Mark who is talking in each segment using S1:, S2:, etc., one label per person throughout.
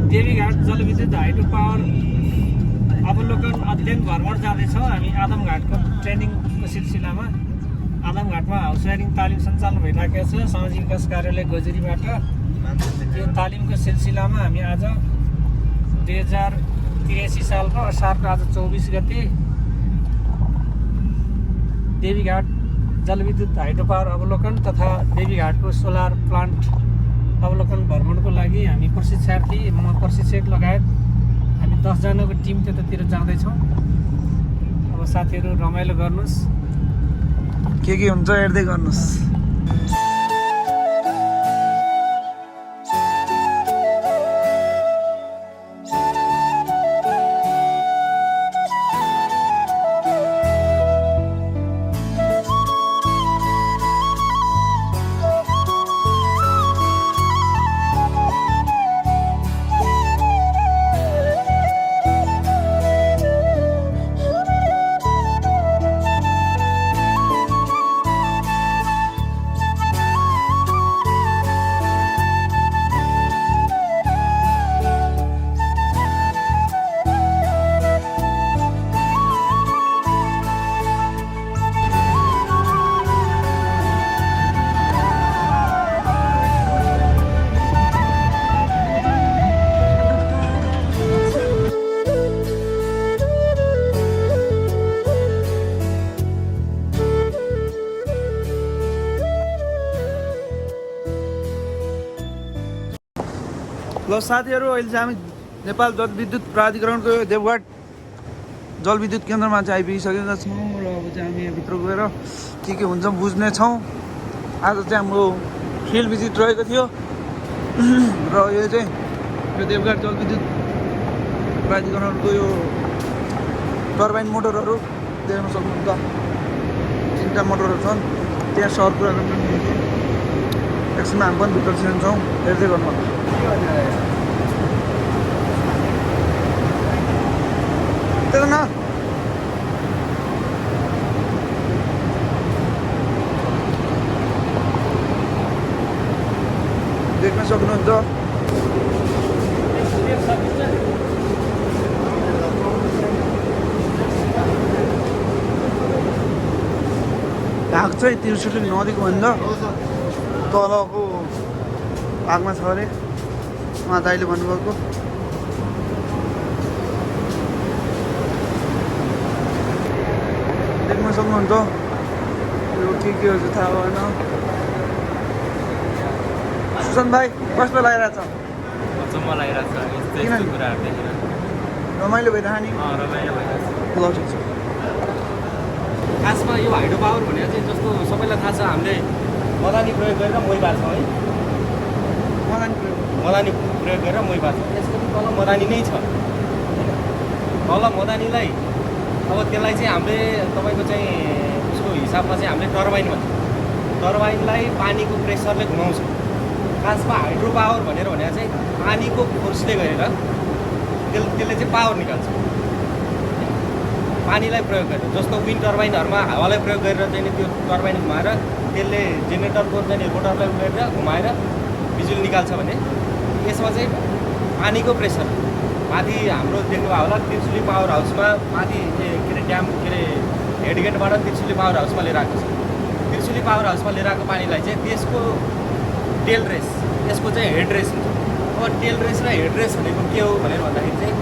S1: देवीघाट जलविद्युत hydro power अवलोकन अध्ययन भ्रमण जाँदैछौँ हामी आदमघाटको ट्रेनिङको सिलसिलामा। आदमघाटमा हाउस वायरिङ तालिम सञ्चालन भइरहेको छ सामाजिक विकास कार्यालय गजुरीबाट। यो तालिमको सिलसिलामा हामी आज 2083 सालको असारको आज 24 गते देवीघाट जलविद्युत हाइड्रो पावर अवलोकन तथा देवीघाटको सोलर प्लान्ट अवलोकन भ्रमणको लागि हामी प्रशिक्षार्थी म प्रशिक्षक लगायत हामी 10 जनाको टिम त्यतातिर जाँदैछौँ। अब साथीहरू रमाइलो गर्नुहोस्,
S2: के हुन्छ हेर्दै गर्नुहोस्। ल साथीहरू, अहिले चाहिँ हामी नेपाल जलविद्युत प्राधिकरणको देवघाट जलविद्युत केन्द्रमा चाहिँ आइपुगिसकेका छौँ र अब चाहिँ हामी भित्र गएर के हुन्छ बुझ्नेछौँ। आज चाहिँ हाम्रो फिल्ड भिजिट रहेको थियो र यो चाहिँ यो देवघाट जलविद्युत प्राधिकरणको यो टर्बाइन मोटरहरू देख्न सक्नुहुन्छ। 3टा मोटरहरू छन् त्यहाँ सहर कुरा गर्न एकछिनमा हामी पनि भित्र छिर्छौँ, हेर्दै गर्नु। त्यता न देख्न सक्नुहुन्छ। भाग चाहिँ त्रिशुली नदीको भन्दा तलको भागमा छ अरे उहाँ दाइले भन्नुभएको। देख्न सक्नुहुन्छ यो के हो थाहा भएन। सुशान्त भाइ कस्तो लागिरहेछ?
S3: अचम्म लागिरहेछ यस्तो कुराहरू देखेर।
S2: रमाइलो भइरहेको नि?
S3: रमाइलो भइरहेछ।
S2: ल ठिक छ।
S3: खासमा यो हाइड्रो पावर भनेर चाहिँ जस्तो सबैलाई थाहा छ, हामीले मदानी प्रयोग गरेर मही पार्छौँ है। मदानी प्रयोग गरेर मही पार्छौँ। यसको पनि तल मदानी नै छ। तल मदानीलाई अब त्यसलाई चाहिँ हामीले तपाईँको चाहिँ उसको हिसाबमा चाहिँ हामीले टर्बाइन भन्छौँ। टर्बाइनलाई पानीको प्रेसरले घुमाउँछ। खासमा हाइड्रो पावर भनेर चाहिँ पानीको फोर्सले गरेर त्यसले चाहिँ पावर निकाल्छ। पानीलाई प्रयोग गरेर जस्तो विन्ड टर्बाइनहरूमा हावालाई प्रयोग गरेर चाहिँ त्यो टर्बाइन घुमाएर त्यसले जेनेरेटरको चाहिँ मोटरलाई गरेर घुमाएर बिजुली निकाल्छ भने यसमा चाहिँ पानीको प्रेसर माथि हाम्रो देख्नुभयो होला त्रिशुली पावर हाउसमा माथि के अरे ड्याम के अरे हेडगेटबाट त्रिशुली पावर हाउसमा लिएर आएको छ। त्रिशुली पावर हाउसमा लिएर आएको पानीलाई चाहिँ त्यसको टेल रेस, यसको चाहिँ हेड रेस हुन्छ। अब टेल रेस र हेड रेस भनेको के हो भनेर भन्दाखेरि चाहिँ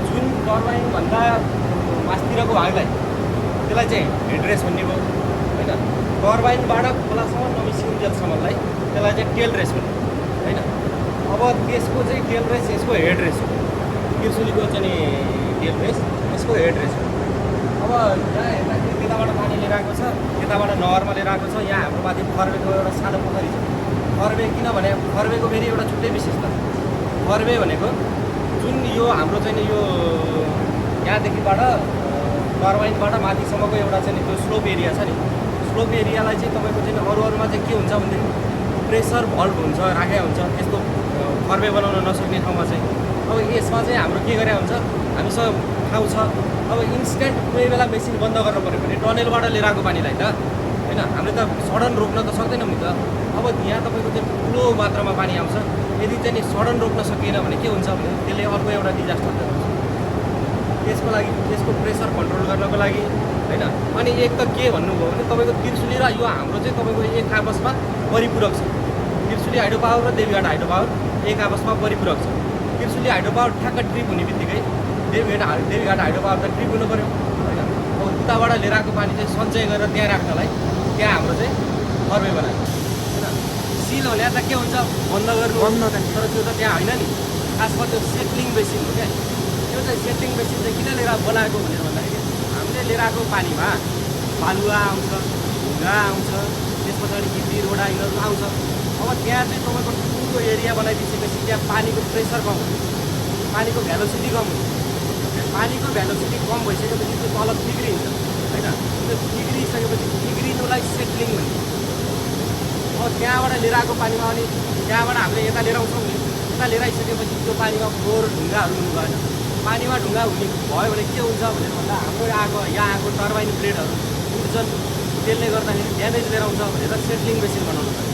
S3: जुन टर्बाइनभन्दा मास्तिरको भागलाई त्यसलाई चाहिँ हेड रेस भन्ने भयो होइन। टर्बाइनबाट खोलासम्म नमिसिन्जेलसम्मलाई त्यसलाई चाहिँ टेल रेस भन्ने होइन। अब त्यसको चाहिँ टेल रेस, यसको हेड रेस हो। त्रिशुलीको चाहिँ टेल रेस, यसको हेड रेस हो। अब यहाँ हेर्दाखेरि त्यताबाट पानी लिएर आएको छ, त्यताबाट नहरमा लिएर आएको छ। यहाँ हाम्रो माथि फर्वेको एउटा सानो पोखरी छ। फर्वे किनभने फर्वेको फेरि एउटा छुट्टै विशेषता। फर्वे भनेको जुन यो हाम्रो चाहिँ यो यहाँदेखिबाट टर्बाइनबाट माथिसम्मको एउटा चाहिँ त्यो स्लोप एरिया छ नि, स्लोप एरियालाई चाहिँ तपाईँको चाहिँ अरूमा चाहिँ के हुन्छ भनेदेखि प्रेसर भल्भ हुन्छ, राखेको हुन्छ त्यस्तो फर्वे बनाउन नसक्ने ठाउँमा चाहिँ। अब यसमा चाहिँ हाम्रो के गरे हुन्छ, हामीसँग ठाउँ छ। अब इन्स्ट्यान्ट कुनै बेला मेसिन बन्द गर्नु पऱ्यो भने टनेलबाट लिएर आएको पानीलाई त होइन होइन हामीले त सडन रोक्न त सक्दैनौँ नि त अब यहाँ तपाईँको चाहिँ ठुलो मात्रामा पानी आउँछ यदि चाहिँ नि सडन रोक्न सकिएन भने के हुन्छ भने त्यसले अर्को एउटा डिजास्टर हुन्छ त्यसको लागि त्यसको प्रेसर कन्ट्रोल गर्नको लागि होइन अनि एक त के भन्नुभयो भने तपाईँको त्रिशुली र यो हाम्रो चाहिँ तपाईँको एक आपसमा परिपूरक छ त्रिशुली हाइड्रो पावर र देवीघाट हाइड्रो पावर एक आपसमा परिपूरक छ त्रिशुली हाइड्रो पावर ठ्याक्क ट्रिप हुने बित्तिकै देवीघाट हाइड्रो पावर त ट्रिप हुनु पऱ्यो होइन अब उताबाट लिएर आएको पानी चाहिँ सञ्चय गरेर त्यहाँ राख्नलाई त्यहाँ हाम्रो चाहिँ सर्वे बनायो होइन सिल भने त के हुन्छ बन्द गर्नु तर त्यो त त्यहाँ होइन नि खासमा त्यो सेटलिङ बेसिन हो क्या त्यो चाहिँ सेटलिङ बेसिन चाहिँ किन लिएर बनाएको भनेर भन्दाखेरि हामीले लिएर आएको पानीमा बालुवा आउँछ ढुङ्गा आउँछ त्यस पछाडि गिटी रोडा यिनीहरू आउँछ अब त्यहाँ चाहिँ तपाईँको ठुलो एरिया बनाइदिइसकेपछि त्यहाँ पानीको प्रेसर कम हुन्छ पानीको भ्यालोसिटी कम हुन्छ पानीको भ्यालोसिटी कम भइसकेपछि त्यो तल बिग्रिन्छ होइन त्यो बिग्रिसकेपछि बिग्रिनुलाई सेटलिङ भन्छ अब त्यहाँबाट लिएर आएको पानीमा अनि त्यहाँबाट हामीले यता लिएर आउँछौँ नि यता लिएर आइसकेपछि त्यो पानीमा फोहोर ढुङ्गाहरू हुनु भएन पानीमा ढुङ्गा हुने भयो भने के हुन्छ भनेर भन्दा हाम्रो यहाँ आएको टर्बाइन ब्लेडहरू उड्छन् त्यसले गर्दाखेरि ड्यामेज लिएर आउँछ भनेर सेटलिङ बेसिन बनाउनु पर्छ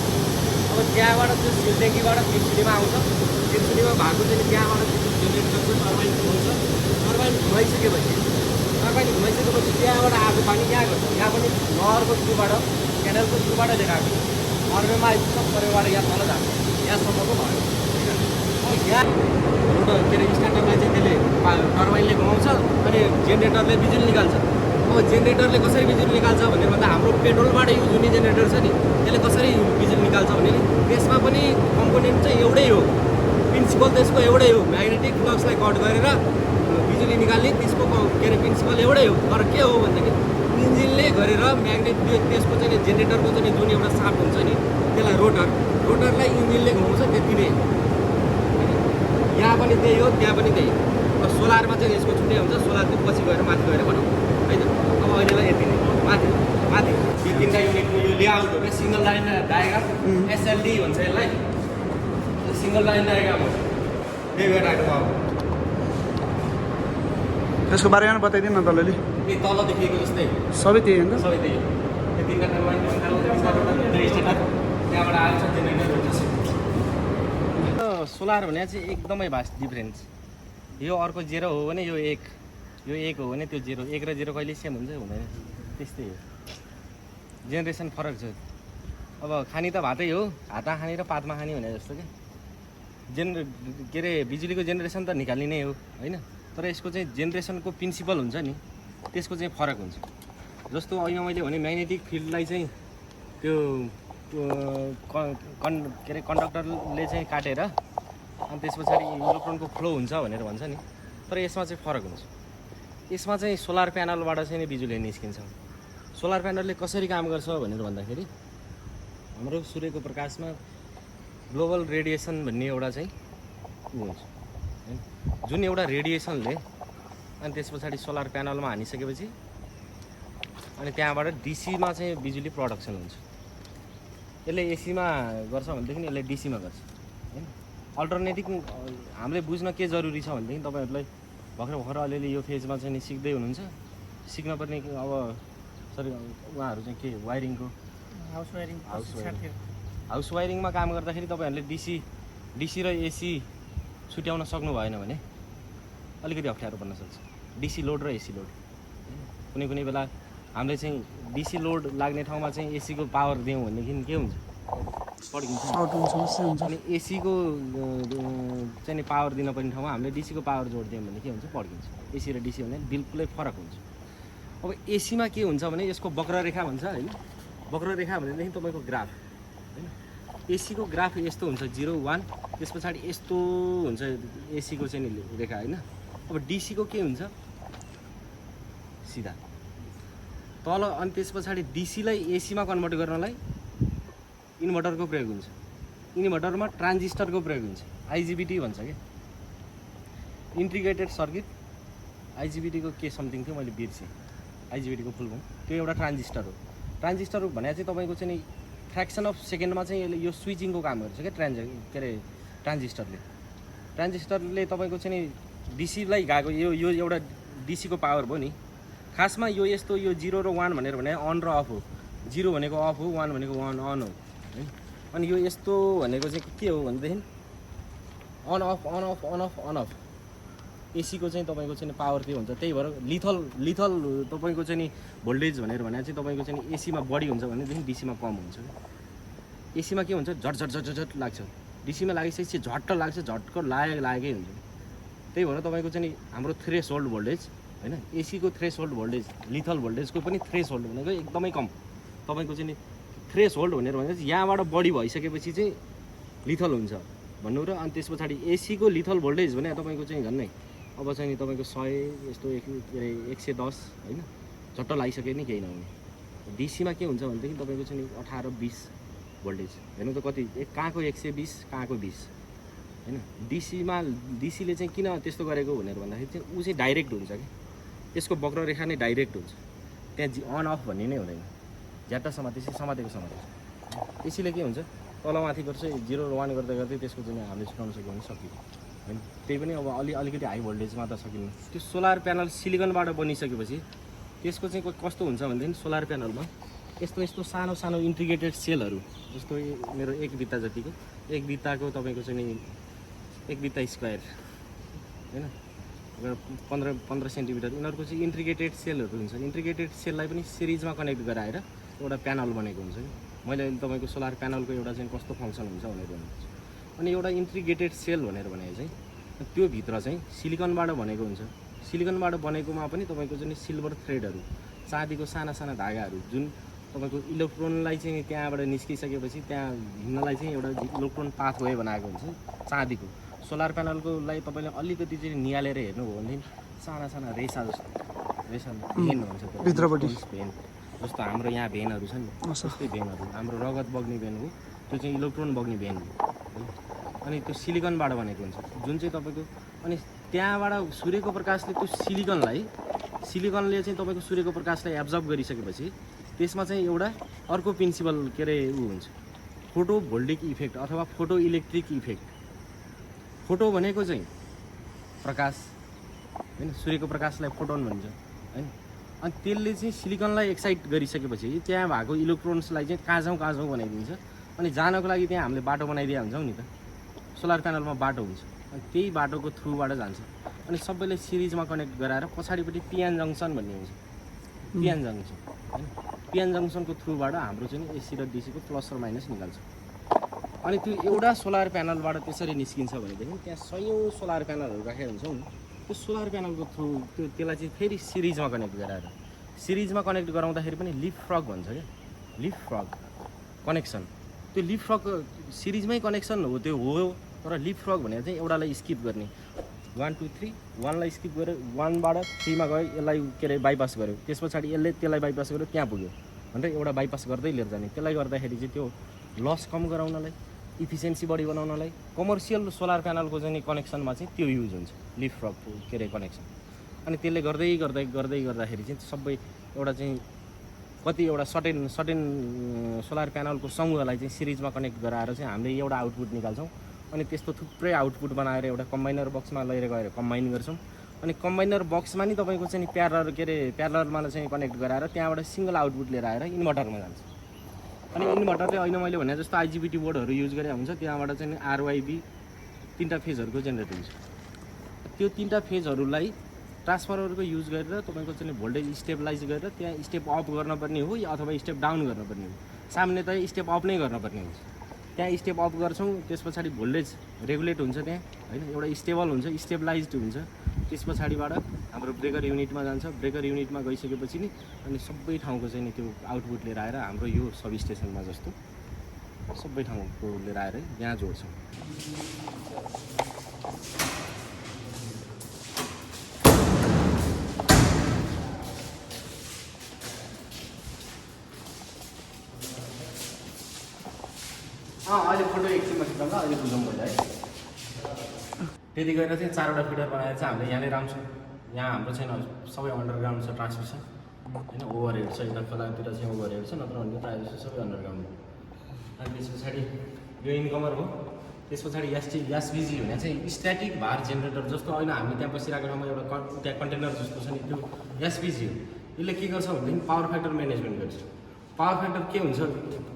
S3: अब त्यहाँबाट त्यो सिल ट्याङ्कीबाट त्रिशुलीमा आउँछ त्रिशुलीमा भएको चाहिँ त्यहाँबाट जेनेरेटर चाहिँ टर्बाइन घुमाउँछ टर्बाइन घुमाइसकेपछि त्यहाँबाट आएको पानी यहाँ गर्छ यहाँ पनि नहरको थ्रुबाट क्यानलको थ्रुबाट लिएर आएको अर्वेमा आइपुग्छ अर्वेबाट यहाँ तल जान्छ यहाँसम्मको भयो होइन यहाँ एउटा के अरे स्ट्यान्डरलाई चाहिँ त्यसले टर्बाइनले घुमाउँछ अनि जेनेरेटरले बिजुली निकाल्छ अब जेनेरेटरले कसरी बिजुली निकाल्छ भनेर भन्दा हाम्रो पेट्रोलबाट युज हुने जेनेरेटर छ नि त्यसले कसरी बिजुली निकाल्छ भने त्यसमा पनि कम्पोनेन्ट चाहिँ एउटै हो प्रिन्सिपल त्यसको एउटै हो म्याग्नेटिक फ्लक्सलाई कट गरेर बिजुली निकाल्ने त्यसको के अरे प्रिन्सिपल एउटै हो तर के हो भनेदेखि इन्जिनले गरेर म्याग्नेट त्यसको चाहिँ जेनेरेटरको चाहिँ जुन एउटा साफ्ट हुन्छ नि त्यसलाई रोटरलाई इन्जिनले घुमाउँछ त्यति नै यहाँ पनि त्यही हो त्यहाँ पनि त्यही हो सोलरमा चाहिँ यसको छुट्टै हुन्छ सोलर चाहिँ पछि गएर माथि गएर बनाउँछ होइन अब अहिलेलाई यति नै माथि यो तिनवटा युनिटको यो लेआउट हो क्या सिङ्गल लाइन डायग्राम एसएलडी भन्छ यसलाई सिङ्गल लाइन डायग्राम हो देवीघाट हाइड्रो पावर
S2: त्यसको बारेमा बताइदिनु न तलले
S3: ए तल देखिएको जस्तै
S2: सबै त्यही हो नि त
S3: सबै त्यही हो त्यो तिनवटा टर्बाइन त्यहाँबाट आएको छ जेनेरेटर सोलर भने चाहिँ एकदमै भास्ट डिफ्रेन्स यो अर्को 0 हो भने यो 1 हो भने त्यो 0 1 र 0 कहिले सेम हुन्छ हुँदैन त्यस्तै हो जेनेरेसन फरक छ अब खानी त भातै हो हातमा खाने र पातमा खाने भने जस्तो क्या के अरे बिजुलीको जेनेरेसन त निकाल्ने नै हो होइन तर यसको चाहिँ जेनेरेसनको प्रिन्सिपल हुन्छ नि त्यसको चाहिँ फरक हुन्छ जस्तो अहिले मैले भने म्याग्नेटिक फिल्डलाई चाहिँ त्यो के अरे कन्डक्टरले चाहिँ काटेर अनि त्यस पछाडि इलेक्ट्रोनको फ्लो हुन्छ भनेर भन्छ नि तर यसमा चाहिँ फरक हुन्छ यसमा चाहिँ सोलर प्यानलबाट चाहिँ नि बिजुली निस्किन्छ सोलर प्यानलले कसरी काम गर्छ भनेर भन्दाखेरि हाम्रो सूर्यको प्रकाशमा ग्लोबल रेडिएसन भन्ने एउटा चाहिँ हुन्छ हैन जुन एउटा रेडिएसनले अनि त्यस पछाडि सोलर प्यानलमा हानिसकेपछि अनि त्यहाँबाट डीसीमा चाहिँ बिजुली प्रडक्सन हुन्छ यसले एसीमा गर्छ भनेदेखि यसले डीसीमा गर्छ हैन अल्टरनेटिभ हामीले बुझ्न के जरुरी छ भनेदेखि तपाईहरुलाई भर्खर अलिअलि यो फेजमा चाहिँ सिक्दै हुनुहुन्छ सिक्न पर्ने अब सरी उहाँहरू चाहिँ के वायरिङको हाउस वायरिङमा काम गर्दाखेरि तपाईहरुले डीसी र एसी छुट्याउन सक्नु भएन भने अलिकति अप्ठ्यारो पर्न सक्छ डीसी लोड र एसी लोड कुनै बेला हामीले चाहिँ डीसी लोड लाग्ने ठाउँमा चाहिँ एसीको पावर दियौँ भनेदेखि के हुन्छ पड्किन्छ अनि एसीको चाहिँ नि पावर दिन पर्ने ठाउँमा हामीले डीसीको पावर जोड दियौँ भने के हुन्छ पड्किन्छ एसी र डीसी भने बिल्कुलै फरक हुन्छ अब एसीमा के हुन्छ भने यसको वक्ररेखा भन्छ हैन वक्ररेखा भनेदेखि तपाईँको ग्राफ हैन एसीको ग्राफ यस्तो हुन्छ 0 1 त्यस पछाडि यस्तो हुन्छ एसीको चाहिँ रेखा हैन अब डीसीको के हुन्छ सिधा तल अनि त्यस पछाडि डीसीलाई एसीमा कन्भर्ट गर्नलाई इन्भर्टरको प्रयोग हुन्छ इन्भर्टरमा ट्रान्जिस्टरको प्रयोग हुन्छ आइजिबिटी भन्छ के इन्टिग्रेटेड सर्किट आइजिबिटीको के समथिङ थियो मैले बिर्सेँ आइजिबिटीको फुल फर्म त्यो एउटा ट्रान्जिस्टर हो ट्रान्जिस्टर भने चाहिँ तपाईँको चाहिँ फ्र्याक्सन अफ सेकेन्डमा चाहिँ यसले यो स्विचिङको काम गर्छ क्या के अरे ट्रान्जिस्टरले तपाईँको चाहिँ डीसीलाई गएको यो एउटा डीसीको पावर भयो नि खासमा यो यस्तो यो 0 र 1 भनेर भने अन र अफ हो 0 भनेको अफ हो, 1 भनेको अन हो है। अनि यो यस्तो भनेको चाहिँ के हो भनेदेखि on off on off on off on off. एसीको चाहिँ तपाईँको चाहिँ पावर त्यो हुन्छ, त्यही भएर लिथल तपाईँको चाहिँ नि भोल्टेज भनेर भने चाहिँ तपाईँको चाहिँ एसीमा बढी हुन्छ भनेदेखि डीसीमा कम हुन्छ। एसीमा के हुन्छ झट झट झट झट लाग्छ, डीसीमा लागेपछि झट्ट लाग्छ, झट्ट लागेकै हुन्छ। त्यही भएर तपाईँको चाहिँ हाम्रो थ्रेस होल्ड भोल्टेज होइन, एसीको थ्रेस होल्ड भोल्टेज लिथल भोल्टेजको पनि थ्रेस होल्ड भनेको एकदमै कम। तपाईँको चाहिँ थ्रेस होल्ड भनेर भने चाहिँ यहाँबाट बढी भइसकेपछि चाहिँ लिथल हुन्छ भन्नु र। अनि त्यस पछाडि एसीको लिथल भोल्टेज भने तपाईँको चाहिँ झन्नै अब चाहिँ नि तपाईँको 100 यस्तो के अरे 110 होइन, झट्ट लागिसके नि केही नहुने। डीसीमा के हुन्छ भनेदेखि तपाईँको चाहिँ 18-20 भोल्टेज हेर्नु त कति, कहाँको 120 कहाँको 20 होइन। डीसीले चाहिँ किन त्यस्तो गरेको भनेर भन्दाखेरि चाहिँ ऊ चाहिँ डाइरेक्ट हुन्छ कि, त्यसको वक्ररेखा नै डाइरेक्ट हुन्छ, त्यहाँ अन अफ भन्ने नै हुँदैन, झ्याट्टा समातेको एसीले के हुन्छ तलमाथि गर्छ 0 र 1 गर्दै गर्दै त्यसको चाहिँ हामीले छुटाउन सक्यो भने सकियो होइन। त्यही पनि अब अलिकति हाई भोल्टेजमा त सकिन्न। त्यो सोलर प्यानल सिलिकनबाट बनिसकेपछि त्यसको चाहिँ कस्तो हुन्छ भनेदेखि सोलर प्यानलमा यस्तो सानो सानो इन्टिग्रेटेड सेलहरू, जस्तो मेरो 1 बित्ता जतिको, 1 बित्ताको तपाईँको चाहिँ 1 बित्ता स्क्वायर होइन, 15 सेन्टिमिटर यिनीहरूको चाहिँ इन्टिग्रेटेड सेलहरू हुन्छ। इन्टिग्रेटेड सेललाई पनि सिरिजमा कनेक्ट गराएर एउटा प्यानल बनेको हुन्छ कि। मैले अहिले तपाईँको सोलर प्यानलको एउटा चाहिँ कस्तो फङ्सन हुन्छ भनेर भन्छु। अनि एउटा इन्टिग्रेटेड सेल भनेर भने चाहिँ त्यो भित्र चाहिँ सिलिकनबाट बनेको हुन्छ। सिलिकनबाट बनेकोमा पनि तपाईँको चाहिँ सिल्भर थ्रेडहरू, चाँदीको साना साना धागाहरू, जुन तपाईँको इलेक्ट्रोनलाई चाहिँ त्यहाँबाट निस्किसकेपछि त्यहाँ हिँड्नलाई चाहिँ एउटा इलेक्ट्रोन पाथवे बनाएको हुन्छ चाँदीको। सोलर प्यानलकोलाई तपाईँले अलिकति चाहिँ निहालेर हेर्नुभयो भनेदेखि साना साना रेसा जस्तो भेन भन्छ
S2: भित्रपट्टि
S3: भेन, जस्तो हाम्रो यहाँ भेनहरू छ नि त्यस्तै भेनहरू, हाम्रो रगत बग्ने भेन हो, त्यो चाहिँ इलेक्ट्रोन बग्ने भेन हो। अनि त्यो सिलिकनबाट बनेको हुन्छ जुन चाहिँ तपाईँको, अनि त्यहाँबाट सूर्यको प्रकाशले त्यो सिलिकनले चाहिँ तपाईँको सूर्यको प्रकाशलाई एब्जर्ब गरिसकेपछि त्यसमा चाहिँ एउटा अर्को प्रिन्सिपल के अरे ऊ हुन्छ, फोटो भोल्टिक इफेक्ट अथवा फोटो इलेक्ट्रिक इफेक्ट। फोटो भनेको चाहिँ प्रकाश होइन, सूर्यको प्रकाशलाई फोटोन भन्छ होइन। अनि त्यसले चाहिँ सिलिकनलाई एक्साइट गरिसकेपछि त्यहाँ भएको इलेक्ट्रोन्सलाई चाहिँ कहाँ जाउँ बनाइदिन्छ। अनि जानको लागि त्यहाँ हामीले बाटो बनाइदिया हुन्छौँ नि त, सोलर प्यानलमा बाटो हुन्छ, अनि त्यही बाटोको थ्रुबाट जान्छ। अनि सबैले सिरिजमा कनेक्ट गराएर पछाडिपट्टि पिएन जङ्सन भन्ने हुन्छ, पिएन जङ्सन होइन। पिएन जङ्सनको थ्रुबाट हाम्रो चाहिँ एसी र डिसीको प्लस र माइनस निकाल्छ। अनि त्यो एउटा सोलर प्यानलबाट त्यसरी निस्किन्छ भनेदेखि त्यहाँ 100औं सोलर प्यानलहरू राखेर हुन्छौँ नि, त्यो सोलर प्यानलको थ्रु त्यसलाई चाहिँ फेरि सिरिजमा कनेक्ट गराएर, सिरिजमा कनेक्ट गराउँदाखेरि पनि लिफ फ्रग भन्छ क्या, लिफ फ्रग कनेक्सन। त्यो लिफ फ्रग सिरिजमै कनेक्सन हो त्यो हो, तर लिफ फ्रग भनेर चाहिँ एउटालाई स्किप गर्ने, 1 2 3 1लाई स्किप गरेर 1बाट 3मा गयो, यसलाई के अरे बाइपास गर्यो, त्यस पछाडि यसले त्यसलाई बाइपास गर्यो, त्यहाँ पुग्यो भनेर एउटा बाइपास गर्दै लिएर जाने। त्यसलाई गर्दाखेरि चाहिँ त्यो लस कम गराउनलाई, इफिसियन्सी बढी बनाउनलाई कमर्सियल सोलर प्यानलको चाहिँ कनेक्सनमा चाहिँ त्यो युज हुन्छ, लिफ फ्रगको के अरे कनेक्सन। अनि त्यसले गर्दाखेरि चाहिँ सबै एउटा चाहिँ कति एउटा सर्टेन सोलर प्यानलको समूहलाई चाहिँ सिरिजमा कनेक्ट गराएर चाहिँ हामीले एउटा आउटपुट निकाल्छौँ। अनि त्यस्तो थुप्रै आउटपुट बनाएर एउटा कम्बाइनर बक्समा लिएर गएर कम्बाइन गर्छौँ। अनि कम्बाइनर बक्समा नि तपाईँको चाहिँ प्यारलरमा चाहिँ कनेक्ट गराएर त्यहाँबाट सिङ्गल आउटपुट लिएर आएर इन्भर्टरमा जान्छ। अनि इन्भर्टरले अहिले मैले भने जस्तो आइजिबिटी बोर्डहरू युज गरेर हुन्छ, त्यहाँबाट चाहिँ आरवाइबी 3टा फेजहरूको जेनेरेट हुन्छ। त्यो 3टा फेजहरूलाई ट्रान्सफर्मरको युज गरेर तपाईँको चाहिँ भोल्टेज स्टेबलाइज गरेर त्यहाँ स्टेप अप गर्नुपर्ने हो या अथवा स्टेप डाउन गर्नुपर्ने हो। सामान्यतया स्टेप अप नै गर्नुपर्ने हुन्छ, त्यहाँ स्टेप अप गर्छौँ, त्यस पछाडि भोल्टेज रेगुलेट हुन्छ त्यहाँ होइन, एउटा स्टेबल हुन्छ, स्टेबलाइज्ड हुन्छ। त्यस पछाडिबाट हाम्रो ब्रेकर युनिटमा जान्छ, ब्रेकर युनिटमा गइसकेपछि नि अनि सबै ठाउँको चाहिँ नि त्यो आउटपुट लिएर आएर हाम्रो यो सब स्टेसनमा जस्तो सबै ठाउँको लिएर आएर यहाँ जोड्छौँ। अहिले फोटो एकछिनमा खिच्दा अहिले बुझौँ मैले है। त्यति गरेर चाहिँ 4वटा फिडर बनाएर चाहिँ हामीले यहाँनिर आउँछ। यहाँ हाम्रो छैन, सबै अन्डरग्राउन्ड छ ट्रान्समिसन होइन, ओभरहेड छ, यता खोलातिर चाहिँ ओभरहेड छ, नत्र भने प्रायः जस्तो सबै अन्डरग्राउन्ड। अनि त्यस पछाडि यो इन्कमर हो, त्यस पछाडि एसबिजी भने चाहिँ स्ट्याटिक भार जेनेरेटर जस्तो होइन, हामी त्यहाँ बसिरहेको ठाउँमा एउटा त्यहाँ कन्टेनर जस्तो छ नि, त्यो एसबिजी हो। यसले के गर्छ भनेदेखि पावर फ्याक्टर म्यानेजमेन्ट गर्छ। पावर फ्याक्टर के हुन्छ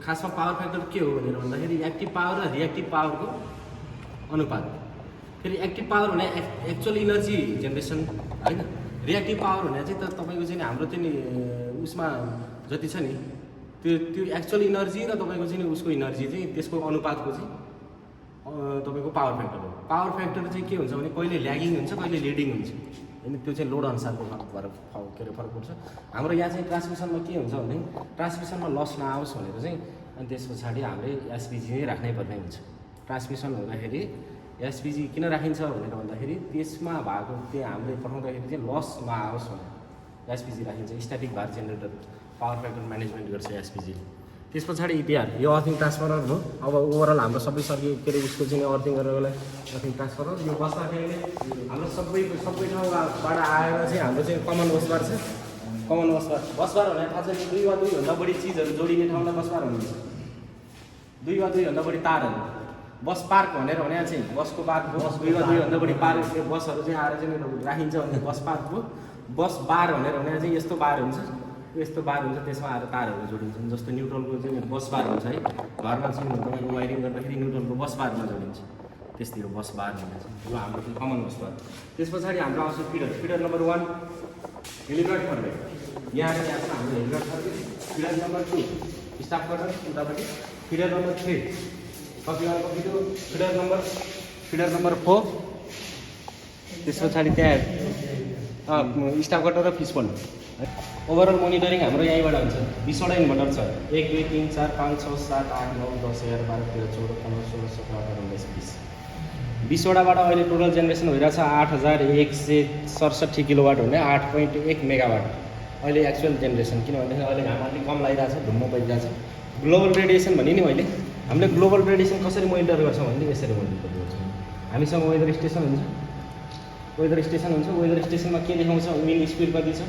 S3: खासमा पावर फ्याक्टर के हो भनेर भन्दाखेरि एक्टिभ पावर र रिएक्टिभ पावरको अनुपात। फेरि एक्टिभ पावर भने एक्चुअल इनर्जी जेनेरेसन होइन, रिएक्टिभ पावर भने चाहिँ तपाईँको चाहिँ हाम्रो चाहिँ नि उसमा जति छ नि त्यो एक्चुअल इनर्जी र तपाईँको चाहिँ उसको इनर्जी चाहिँ त्यसको अनुपातको चाहिँ तपाईँको पावर फ्याक्टर हो। पावर फ्याक्टर चाहिँ के हुन्छ भने कहिले ल्यागिङ हुन्छ कहिले लिडिङ हुन्छ होइन, त्यो चाहिँ लोड अनुसारको भएर के अरे फरक पर्छ। हाम्रो यहाँ चाहिँ ट्रान्समिसनमा के हुन्छ भने ट्रान्समिसनमा लस नआओस् भनेर चाहिँ अनि त्यस पछाडि हामीले एसपिजी नै राख्नै पर्ने हुन्छ। ट्रान्समिसन हुँदाखेरि एसपिजी किन राखिन्छ भनेर भन्दाखेरि त्यसमा भएको त्यो हामीले पठाउँदाखेरि चाहिँ लस नआओस् भनेर एसपिजी राखिन्छ। स्ट्याटिक भार जेनेरेटर पावर फ्याक्टर म्यानेजमेन्ट गर्छ एसपिजीले। त्यस पछाडि इपिआर यो अर्थिङ ट्रान्सफरर हो। अब ओभरअल हाम्रो सबै सर्किट के अरे उसको चाहिँ अर्थिङ गरेर अर्थिङ ट्रान्सफरर यो बस्दाखेरि हाम्रो सबै ठाउँबाट आएर चाहिँ हाम्रो चाहिँ कमन बसबार छ। कमन बसबार भने थाहा छ 2 वा 2 भन्दा बढी चिजहरू जोडिने ठाउँलाई बसबार भनिन्छ। 2 वा 2 भन्दा बढी तारहरू बस पार्क भनेर भने चाहिँ बसको पार्क 2 वा 2 भन्दा बढी पार्क बसहरू चाहिँ आएर चाहिँ राखिन्छ भने बस पार्क हो। बस बार भनेर भने चाहिँ यस्तो बार हुन्छ यस्तो बार हुन्छ त्यसमा आएर तारहरू जोडिन्छन्। जस्तो न्युट्रलको चाहिँ बस बार हुन्छ है, घरमा चाहिँ तपाईँको वायरिङ गर्दाखेरि न्युट्रलको बस बारमा जोडिन्छ, त्यस्तै हो बस बार भन्छ। यो हाम्रो चाहिँ कमन बस बार। त्यस पछाडि हाम्रो आउँछ फिडर नम्बर 1 हेलिकड फर्मेट। यहाँ चाहिँ आएको हाम्रो हेलिकड फर्मेट। फिडर नम्बर 2 स्टाफ क्वार्टर उतापट्टि। फिडर नम्बर 3 कपिवालको फिडर नम्बर 4। त्यस पछाडि त्यहाँ स्टाफ क्वार्टर र फिस पन्ड। ओभरअल मोनिटरिङ हाम्रो यहीँबाट हुन्छ। 20वटा इन्भर्टर छ। 1 2 3 4 5 6 7 8 9 10 11 12 13 14 15 16 17 18 19 20। 20वटाबाट अहिले टोटल जेनेरेसन भइरहेछ 8167 किलोवाट हुने 8.1 मेगावाट अहिले एक्चुअल जेनेरेसन। किन भन्दाखेरि अहिले घाम अलिक कम लागिरहेछ, धुम्म परिरहेछ। ग्लोबल रेडिएसन भने नि मैले हामीले ग्लोबल रेडिएसन कसरी मोनिटर गर्छौँ भने यसरी मोनिटर गर्छौँ। हामीसँग वेदर स्टेसन हुन्छ। वेदर स्टेसनमा के देखाउँछ विन्ड स्पिड कति छ,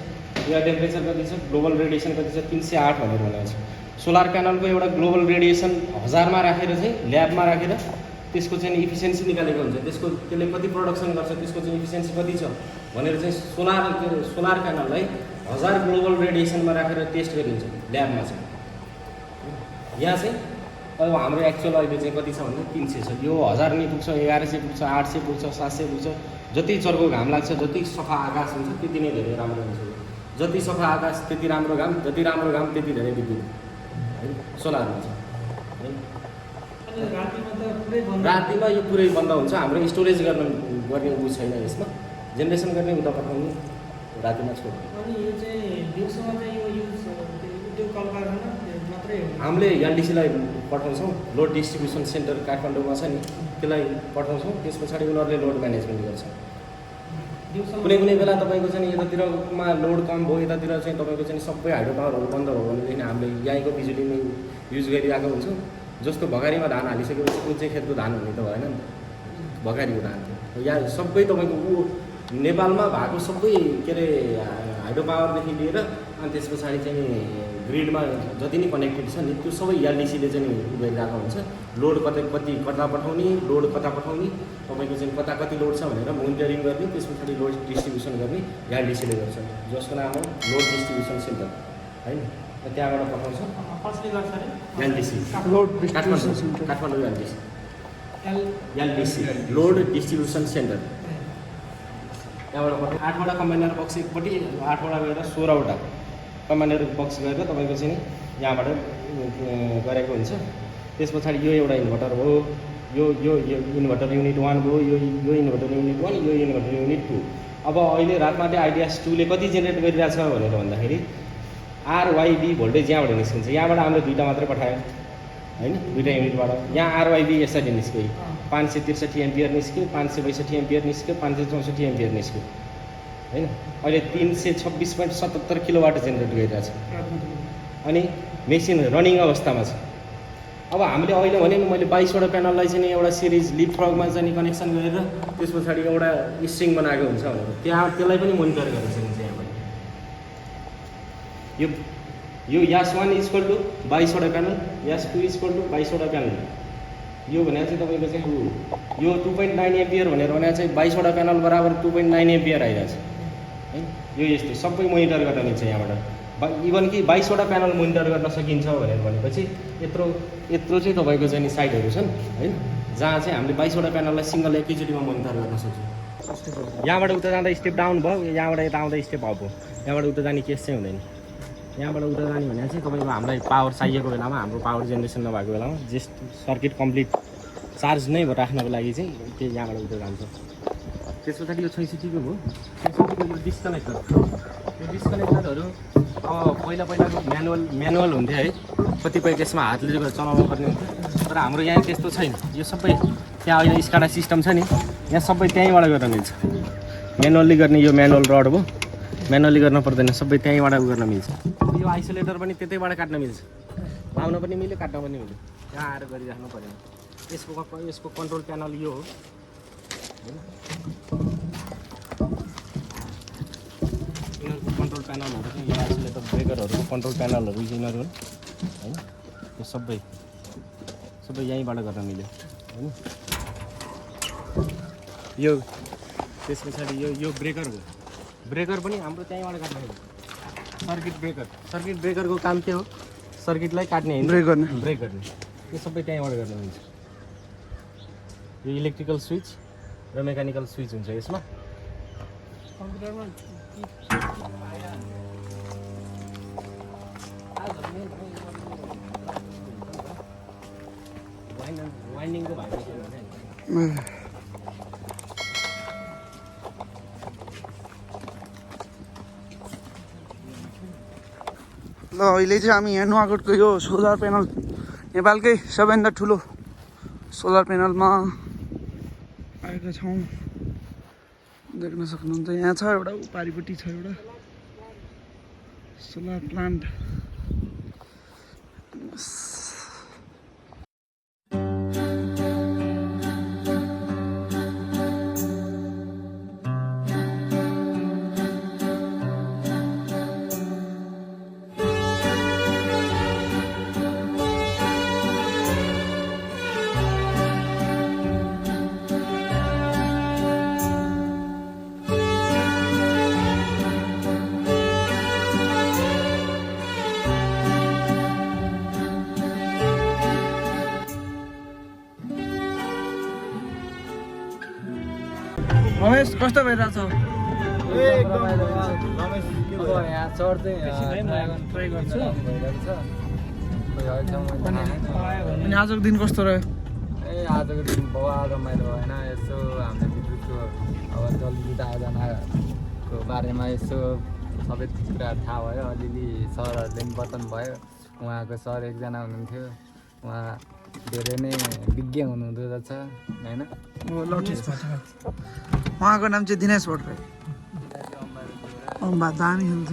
S3: एयर टेम्परेचर कति छ, ग्लोबल रेडिएसन कति छ 308 भनेर भनेको छ। सोलर प्यानलको एउटा ग्लोबल रेडिएसन 1000मा राखेर चाहिँ ल्याबमा राखेर त्यसको चाहिँ इफिसियन्सी निकालेको हुन्छ। त्यसले कति प्रोडक्सन गर्छ, त्यसको चाहिँ इफिसियन्सी कति छ भनेर चाहिँ सोलर प्यानललाई 1000 ग्लोबल रेडिएसनमा राखेर टेस्ट गरिन्छ ल्याबमा चाहिँ। यहाँ चाहिँ अब हाम्रो एक्चुअल अहिले चाहिँ कति छ भने 300 छ। यो 1000 नि पुग्छ, 1100 पुग्छ, 800 पुग्छ, 700 पुग्छ। जति चर्को घाम लाग्छ, जति सफा आकाश हुन्छ त्यति नै धेरै राम्रो हुन्छ। जति सफा आकाश त्यति राम्रो घाम, जति राम्रो घाम त्यति धेरै विद्युत है सोलर हुन्छ है। रातिमा यो पुरै बन्द हुन्छ। हाम्रो स्टोरेज गर्ने ऊ छैन यसमा, जेनेरेसन गर्ने उता पठाउने रातिमा छोड्ने। हामीले एलडिसीलाई पठाउँछौँ, लोड डिस्ट्रिब्युसन सेन्टर काठमाडौँमा छ नि, त्यसलाई पठाउँछौँ। त्यस पछाडि उनीहरूले लोड म्यानेजमेन्ट गर्छ। कुनै बेला तपाईँको चाहिँ यतातिरमा लोड कम भयो, यतातिर चाहिँ तपाईँको चाहिँ सबै हाइड्रो पावरहरू बन्द भयो भनेदेखि हामीले यहीँको बिजुली नै युज गरिरहेको हुन्छौँ। जस्तो भगारीमा धान हालिसकेपछि कुन चाहिँ खेतको धान हुने त भएन नि, भगारीको धान यहाँ सबै तपाईँको नेपालमा भएको सबै के अरे हाइड्रो पावरदेखि लिएर अनि त्यस पछाडि चाहिँ ग्रिडमा जति नै कनेक्टिभिटी छ नि त्यो सबै एलडिसीले चाहिँ गरिरहेको हुन्छ। लोड कता पठाउने, लोड कता पठाउने, तपाईँको चाहिँ कति लोड छ भनेर मोनिटरिङ गर्ने, त्यस पछाडि लोड डिस्ट्रिब्युसन गर्ने एलडिसीले गर्छ, जसको नाम हो लोड डिस्ट्रिब्युसन सेन्टर होइन। त्यहाँबाट पठाउँछ LDC, Kathmandu LDC load distribution centre. त्यहाँबाट 8वटा कम्बाइनर बक्स एकपट्टि, 8वटा गएर 16वटा कम्बाइनर बक्स गरेर तपाईँको चाहिँ यहाँबाट गरेको हुन्छ। त्यस पछाडि यो एउटा इन्भर्टर हो, यो इन्भर्टर युनिट 1 भयो, यो इन्भर्टर युनिट 1, यो इन्भर्टर युनिट 2। अब अहिले रातमाटे आइडियास 2ले कति जेनेरेट गरिरहेछ भनेर भन्दाखेरि आरवाइबी भोल्टेज यहाँबाट निस्किन्छ। यहाँबाट हामीले 2टा मात्रै पठायो होइन, 2टा युनिटबाट। यहाँ आरवाइबी यसरी निस्क्यो, 563 एम्पियर निस्क्यो, 562 एम्पियर निस्क्यो, 564 एम्पियर निस्क्यो होइन। अहिले 326.77 किलोवाट जेनेरेट गरिरहेछ अनि मेसिन रनिङ अवस्थामा छ। अब हामीले अहिले भने मैले 22वटा प्यानललाई चाहिँ एउटा सिरिज लिप फ्रगमा चाहिँ कनेक्सन गरेर त्यस पछाडि एउटा स्ट्रिङ बनाएको हुन्छ भनेर त्यसलाई पनि मोनिटर गर्न सकिन्छ। यहाँबाट यो यास 1 इक्वल टु 22वटा प्यानल, यास 2 इक्वल टु 22वटा प्यानल। यो भनेको चाहिँ तपाईँको चाहिँ यो 2.9 एम्पियर भनेर भने चाहिँ 22वटा प्यानल बराबर 2.9 एम्पियर आइरहेछ है। यो यस्तो सबै मोनिटर गर्न मिल्छ यहाँबाट। इभन कि 22वटा प्यानल मोनिटर गर्न सकिन्छ भनेर भनेपछि यत्रो चाहिँ तपाईँको चाहिँ नि साइडहरू छन् होइन, जहाँ चाहिँ हामीले 22वटा प्यानललाई सिङ्गल एकैचोटिमा मोनिटर गर्न सक्छौँ। यहाँबाट उता जाँदा स्टेप डाउन भयो, यहाँबाट यता आउँदा स्टेप अप भयो, यहाँबाट उता जाने केस चाहिँ हुँदैन। यहाँबाट उता जाने भने चाहिँ तपाईँको हामीलाई पावर चाहिएको बेलामा, हाम्रो पावर जेनेरेसन नभएको बेलामा जस्ट सर्किट कम्प्लिट चार्ज नै राख्नको लागि चाहिँ त्यो यहाँबाट उता जान्छ। त्यस पछाडि यो 66को भयो, 66को यो डिस्कनेक्टरहरू अब पहिलाको म्यानुअल हुन्थ्यो है, कतिपय केसमा हातले चलाउनु पर्ने हुन्थ्यो, तर हाम्रो यहाँ त्यस्तो छैन। यो सबै त्यहाँ अहिले स्काडा सिस्टम छ नि, यहाँ सबै त्यहीँबाट गर्न मिल्छ। म्यानुअल्ली गर्ने यो म्यानुअल रड भयो, म्यानुअल्ली गर्न पर्दैन, सबै त्यहीँबाट गर्न मिल्छ। यो आइसोलेटर पनि त्यतैबाट काट्न मिल्छ, लाउन पनि मिल्यो, काट्न पनि मिल्यो, त्यहाँ आएर गरिराख्नु परेन। यसको कन्ट्रोल प्यानल यो हो होइन, यिनीहरूको कन्ट्रोल प्यानलहरू चाहिँ यो आइसोलेटर ब्रेकरहरूको कन्ट्रोल प्यानलहरू यिनीहरू हुन् होइन। यो सबै यहीँबाट गर्न मिल्यो होइन। यो त्यस पछाडि यो ब्रेकर हो, ब्रेकर पनि हाम्रो त्यहीँबाट काट्न मिल्यो। सर्किट ब्रेकरको काम के हो, सर्किटलाई काट्ने होइन, ब्रेक गर्ने, यो सबै त्यहीँबाट गर्न मिल्छ। यो इलेक्ट्रिकल स्विच र मेकानिकल स्विच हुन्छ यसमा।
S1: कम्प्युटरमा
S3: वाइन्डिङको भएको
S2: ल अहिले चाहिँ हामी यहाँ नुवाकोटको यो सोलर प्यानल, नेपालकै सबैभन्दा ठुलो सोलर प्यानलमा आएका छौँ। देख्न सक्नुहुन्छ यहाँ छ एउटा, पारिपट्टि छ एउटा सोलर प्लान्ट। रमेश कस्तो भइरहेछ?
S4: यहाँ चढ्दै
S1: ट्राई गर्छु।
S2: अनि आजको दिन कस्तो रह्यो?
S4: आजको दिन बहुत रमाइलो होइन। यसो हामीले विद्युतको अब जलविद्युत आयोजनाको बारेमा यसो सबै कुराहरू थाहा भयो। अलिअलि सरहरूले पनि बताउनु भयो। उहाँको सर एकजना हुनुहुन्थ्यो, उहाँ धेरै नै विज्ञ हुनुहुँदो रहेछ होइन।
S2: उहाँको नाम चाहिँ दिनेश भट्टराई। अम्बा दामी हुन्छ।